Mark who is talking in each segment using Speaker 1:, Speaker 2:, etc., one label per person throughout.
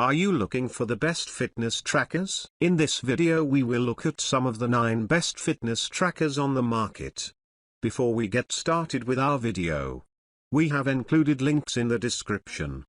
Speaker 1: Are you looking for the best fitness trackers? In this video we will look at some of the 9 best fitness trackers on the market. Before we get started with our video, we have included links in the description.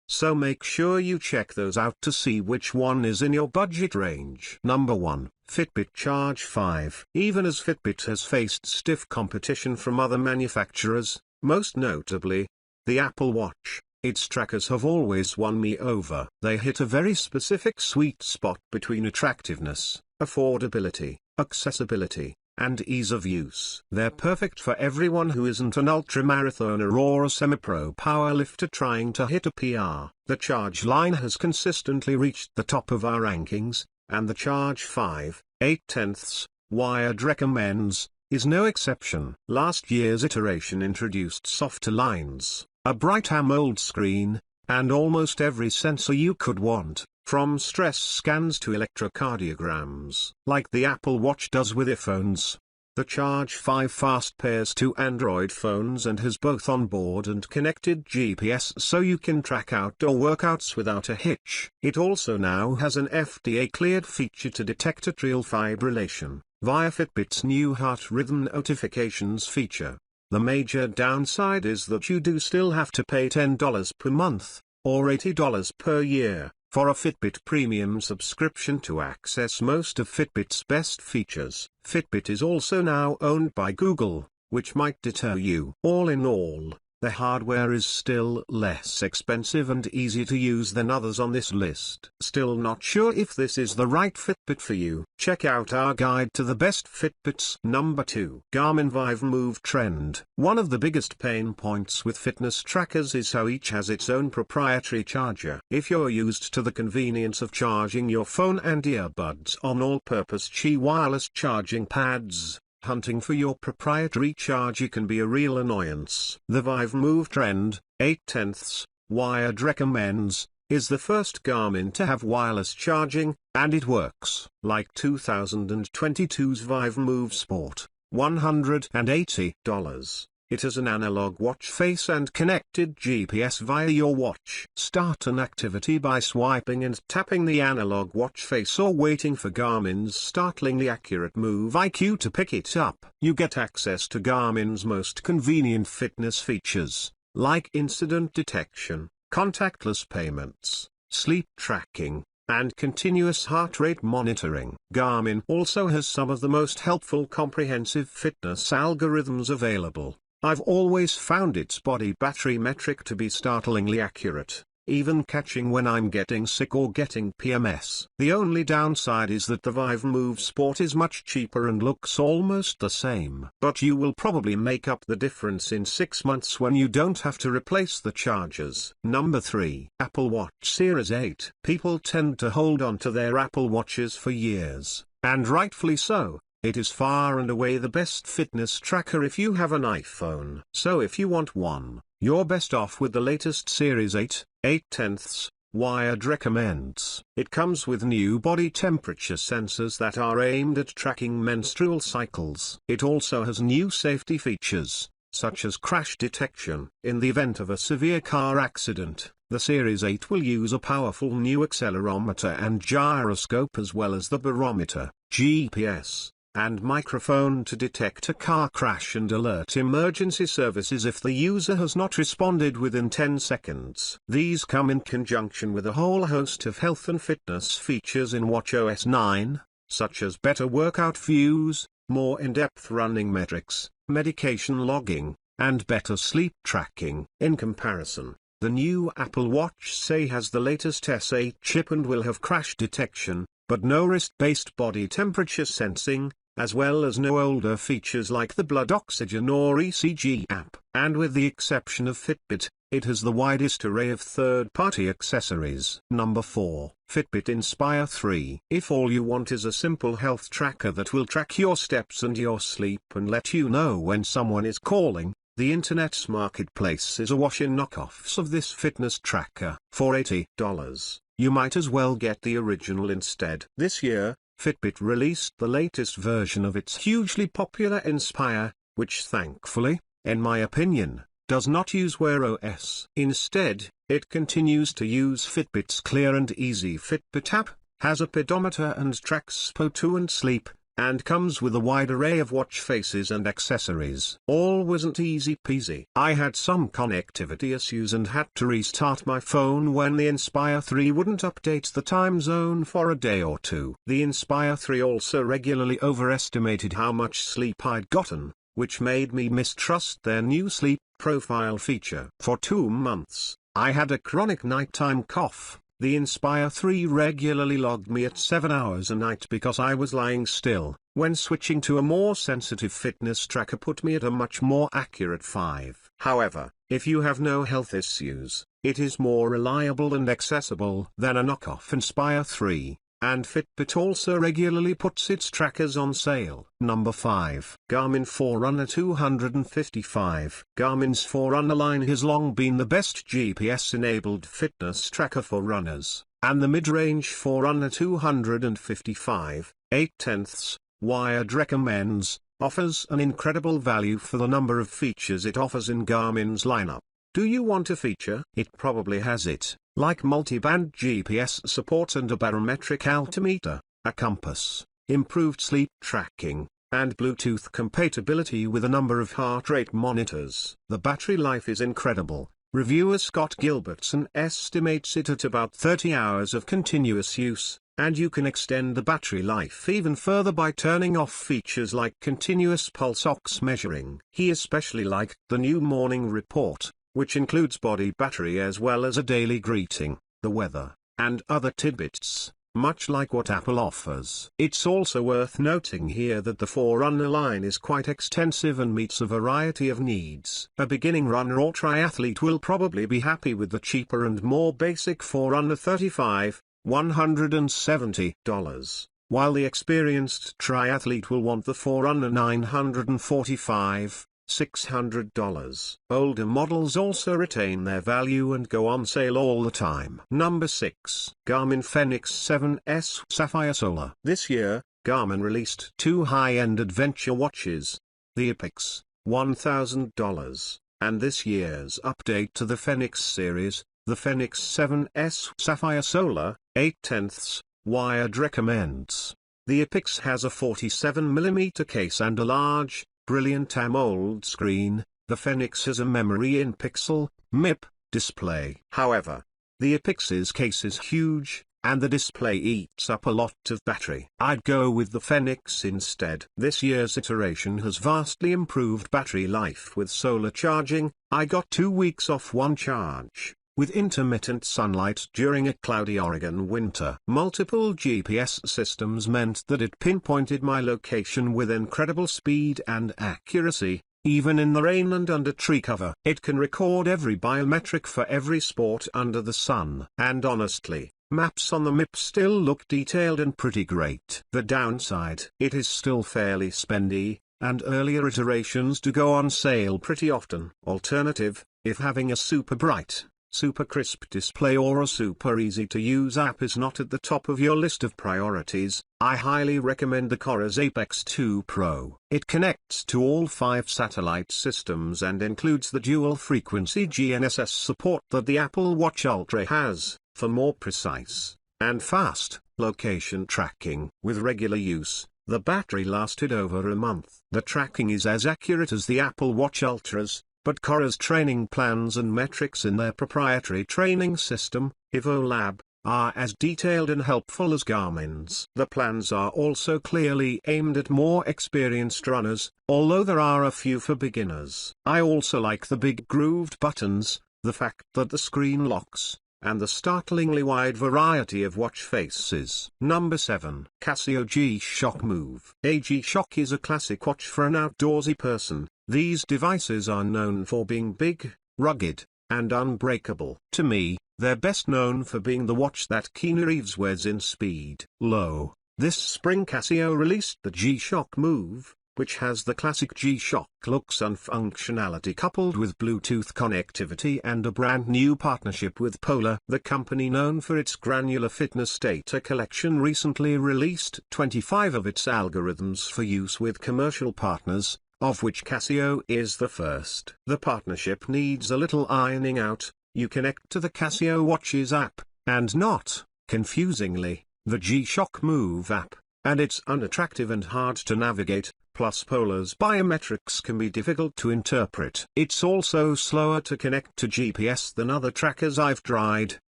Speaker 1: So make sure you check those out to see which one is in your budget range. Number 1, Fitbit Charge 5. Even as Fitbit has faced stiff competition from other manufacturers, most notably the Apple Watch, its trackers have always won me over. They hit a very specific sweet spot between attractiveness, affordability, accessibility, and ease of use. They're perfect for everyone who isn't an ultramarathoner or a semi-pro powerlifter trying to hit a PR. The Charge line has consistently reached the top of our rankings, and the Charge 5/8 Wired recommends is no exception. Last year's iteration introduced softer lines, a bright AMOLED screen, and almost every sensor you could want, from stress scans to electrocardiograms. Like the Apple Watch does with iPhones, the Charge 5 fast pairs to Android phones and has both onboard and connected GPS so you can track outdoor workouts without a hitch. It also now has an FDA-cleared feature to detect atrial fibrillation via Fitbit's new heart rhythm notifications feature. The major downside is that you do still have to pay $10 per month, or $80 per year, for a Fitbit Premium subscription to access most of Fitbit's best features. Fitbit is also now owned by Google, which might deter you. All in all, the hardware is still less expensive and easier to use than others on this list. Still not sure if this is the right Fitbit for you? Check out our guide to the best Fitbits. Number 2. Garmin Vivomove Trend. One of the biggest pain points with fitness trackers is how each has its own proprietary charger. If you're used to the convenience of charging your phone and earbuds on all-purpose Qi wireless charging pads, hunting for your proprietary charger can be a real annoyance. The Vivomove Trend 8/10 Wired recommends is the first Garmin to have wireless charging, and it works. Like 2022's Vivomove Sport, $180. It has an analog watch face and connected GPS via your watch. Start an activity by swiping and tapping the analog watch face or waiting for Garmin's startlingly accurate Move IQ to pick it up. You get access to Garmin's most convenient fitness features, like incident detection, contactless payments, sleep tracking, and continuous heart rate monitoring. Garmin also has some of the most helpful comprehensive fitness algorithms available. I've always found its body battery metric to be startlingly accurate, even catching when I'm getting sick or getting PMS. The only downside is that the Vivomove Sport is much cheaper and looks almost the same. But you will probably make up the difference in 6 months when you don't have to replace the chargers. Number 3. Apple Watch Series 8. People tend to hold on to their Apple Watches for years, and rightfully so. It is far and away the best fitness tracker if you have an iPhone. So if you want one, you're best off with the latest Series 8/8 Wired recommends. It comes with new body temperature sensors that are aimed at tracking menstrual cycles. It also has new safety features, such as crash detection. In the event of a severe car accident, the Series 8 will use a powerful new accelerometer and gyroscope as well as the barometer, GPS, and microphone to detect a car crash and alert emergency services if the user has not responded within 10 seconds. These come in conjunction with a whole host of health and fitness features in watchOS 9, such as better workout views, more in-depth running metrics, medication logging, and better sleep tracking. In comparison, the new Apple Watch say has the latest S8 chip and will have crash detection, but no wrist-based body temperature sensing, as well as no older features like the blood oxygen or ECG app. And with the exception of Fitbit, it has the widest array of third-party accessories. Number 4. Fitbit Inspire 3. If all you want is a simple health tracker that will track your steps and your sleep and let you know when someone is calling, the internet's marketplace is awash in knockoffs of this fitness tracker. For $80, you might as well get the original instead. This year, Fitbit released the latest version of its hugely popular Inspire, which thankfully, in my opinion, does not use Wear OS. Instead, it continues to use Fitbit's clear and easy Fitbit app, has a pedometer and tracks PO2 and sleep, and comes with a wide array of watch faces and accessories. All wasn't easy peasy. I had some connectivity issues and had to restart my phone when the Inspire 3 wouldn't update the time zone for a day or two. The Inspire 3 also regularly overestimated how much sleep I'd gotten, which made me mistrust their new sleep profile feature. For 2 months, I had a chronic nighttime cough. The Inspire 3 regularly logged me at 7 hours a night because I was lying still. When switching to a more sensitive fitness tracker put me at a much more accurate 5. However, if you have no health issues, it is more reliable and accessible than a knockoff Inspire 3. And Fitbit also regularly puts its trackers on sale. Number 5. Garmin Forerunner 255. Garmin's Forerunner line has long been the best GPS-enabled fitness tracker for runners, and the mid-range Forerunner 255, 8/10, Wired recommends, offers an incredible value for the number of features it offers in Garmin's lineup. Do you want a feature? It probably has it, like multi-band GPS support and a barometric altimeter, a compass, improved sleep tracking, and Bluetooth compatibility with a number of heart rate monitors. The battery life is incredible. Reviewer Scott Gilbertson estimates it at about 30 hours of continuous use, and you can extend the battery life even further by turning off features like continuous pulse ox measuring. He especially liked the new morning report, which includes body battery as well as a daily greeting, the weather, and other tidbits, much like what Apple offers. It's also worth noting here that the Forerunner line is quite extensive and meets a variety of needs. A beginning runner or triathlete will probably be happy with the cheaper and more basic Forerunner 35, $170, while the experienced triathlete will want the Forerunner 945, $600. Older models also retain their value and go on sale all the time. Number 6. Garmin Fenix 7S Sapphire Solar. This year, Garmin released 2 high-end adventure watches, the Epix, $1,000, and this year's update to the Fenix series, the Fenix 7S Sapphire Solar, 8/10, Wired recommends. The Epix has a 47mm case and a large, brilliant AMOLED screen. The Fenix has a memory-in-pixel (MIP) display. However, the Epix's case is huge, and the display eats up a lot of battery. I'd go with the Fenix instead. This year's iteration has vastly improved battery life with solar charging. I got 2 weeks off one charge, with intermittent sunlight during a cloudy Oregon winter. Multiple GPS systems meant that it pinpointed my location with incredible speed and accuracy, even in the rain and under tree cover. It can record every biometric for every sport under the sun. And honestly, maps on the MIP still look detailed and pretty great. The downside: it is still fairly spendy, and earlier iterations do go on sale pretty often. Alternative: if having a super bright, super crisp display or a super easy to use app is not at the top of your list of priorities, I highly recommend the Cora's Apex 2 Pro. It connects to all 5 satellite systems and includes the dual frequency GNSS support that the Apple Watch Ultra has, for more precise and fast location tracking. With regular use, the battery lasted over a month. The tracking is as accurate as the Apple Watch Ultra's, but Cora's training plans and metrics in their proprietary training system, Vivomove, are as detailed and helpful as Garmin's. The plans are also clearly aimed at more experienced runners, although there are a few for beginners. I also like the big grooved buttons, the fact that the screen locks, and the startlingly wide variety of watch faces. Number 7. Casio G-Shock Move. A G-Shock is a classic watch for an outdoorsy person. These devices are known for being big, rugged, and unbreakable. To me, they're best known for being the watch that Keanu Reeves wears in Speed. Low. This spring Casio released the G-Shock Move, which has the classic G-Shock looks and functionality coupled with Bluetooth connectivity and a brand new partnership with Polar. The company known for its granular fitness data collection recently released 25 of its algorithms for use with commercial partners, of which Casio is the first. The partnership needs a little ironing out. You connect to the Casio Watches app, and not, confusingly, the G-Shock Move app, and it's unattractive and hard to navigate, plus Polar's biometrics can be difficult to interpret. It's also slower to connect to GPS than other trackers I've tried.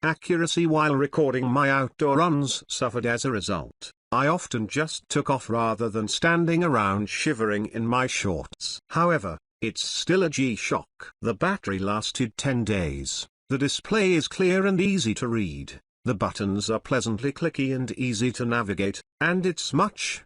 Speaker 1: Accuracy while recording my outdoor runs suffered as a result. I often just took off rather than standing around shivering in my shorts. However, it's still a G-Shock. The battery lasted 10 days. The display is clear and easy to read. The buttons are pleasantly clicky and easy to navigate, and it's much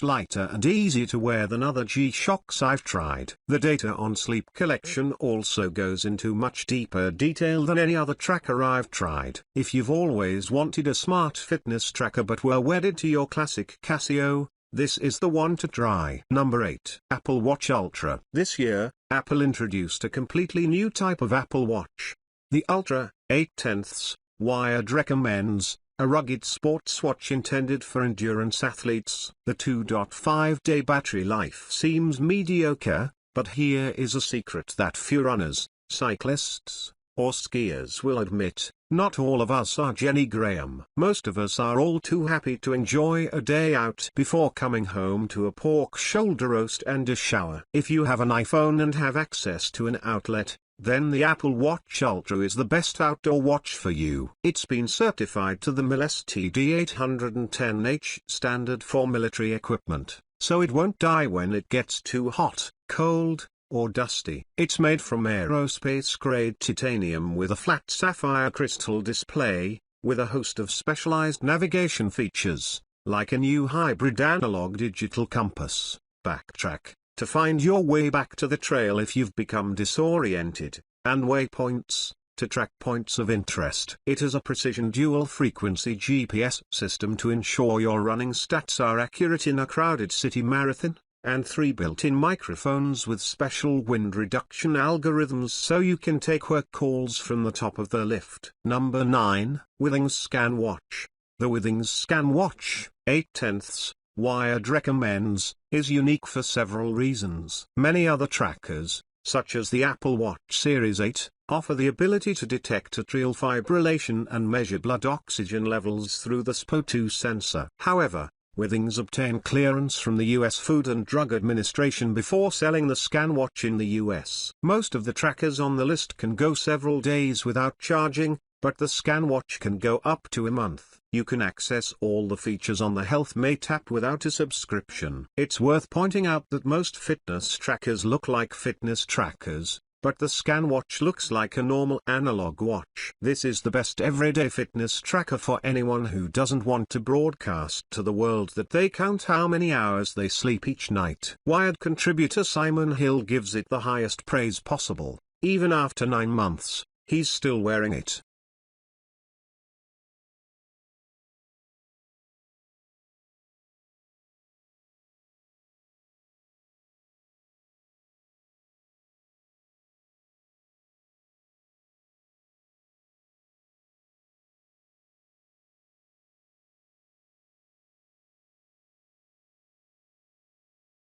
Speaker 1: lighter and easy to wear than other G-Shocks I've tried. The data on sleep collection also goes into much deeper detail than any other tracker I've tried. If you've always wanted a smart fitness tracker but were wedded to your classic Casio, this is the one to try. Number 8. Apple Watch Ultra. This year, Apple introduced a completely new type of Apple Watch. The Ultra 8/10 wired recommends a rugged sports watch intended for endurance athletes. The 2.5-day battery life seems mediocre, but here is a secret that few runners, cyclists, or skiers will admit: not all of us are Jenny Graham. Most of us are all too happy to enjoy a day out before coming home to a pork shoulder roast and a shower. If you have an iPhone and have access to an outlet, then the Apple Watch Ultra is the best outdoor watch for you. It's been certified to the MIL STD 810H standard for military equipment, so it won't die when it gets too hot, cold, or dusty. It's made from aerospace-grade titanium with a flat sapphire crystal display, with a host of specialized navigation features, like a new hybrid analog-digital compass, backtrack, to find your way back to the trail if you've become disoriented, and waypoints, to track points of interest. It has a precision dual-frequency GPS system to ensure your running stats are accurate in a crowded city marathon, and 3 built-in microphones with special wind reduction algorithms so you can take work calls from the top of the lift. Number 9. Withings ScanWatch. The Withings ScanWatch 8/10 wired recommends is unique for several reasons. Many other trackers, such as the Apple Watch Series 8, offer the ability to detect atrial fibrillation and measure blood oxygen levels through the SPO2 sensor. However, Withings obtained clearance from the US Food and Drug Administration before selling the ScanWatch in the US. Most of the trackers on the list can go several days without charging, but the ScanWatch can go up to a month. You can access all the features on the HealthMate app without a subscription. It's worth pointing out that most fitness trackers look like fitness trackers, but the ScanWatch looks like a normal analog watch. This is the best everyday fitness tracker for anyone who doesn't want to broadcast to the world that they count how many hours they sleep each night. Wired contributor Simon Hill gives it the highest praise possible. Even after 9 months, he's still wearing it.